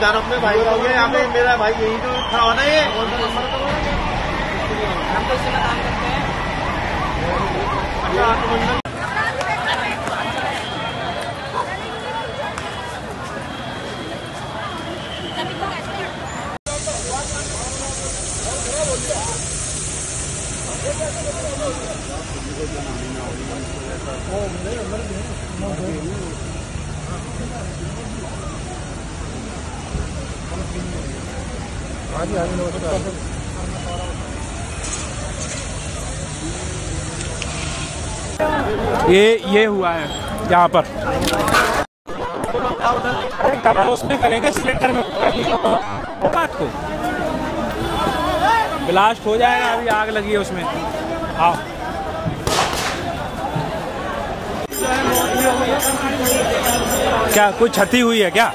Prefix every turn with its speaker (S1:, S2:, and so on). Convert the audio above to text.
S1: जान अपने भाई का हो गया। यहाँ पे मेरा भाई यही तो खड़ा होना ये। हम तो इसमें काम करते हैं।
S2: ये हुआ है यहाँ पर। उसमें करेंगे सिलेंडर में बात को ब्लास्ट हो जाएगा। अभी आग लगी है उसमें। आओ क्या कुछ क्षति हुई है क्या?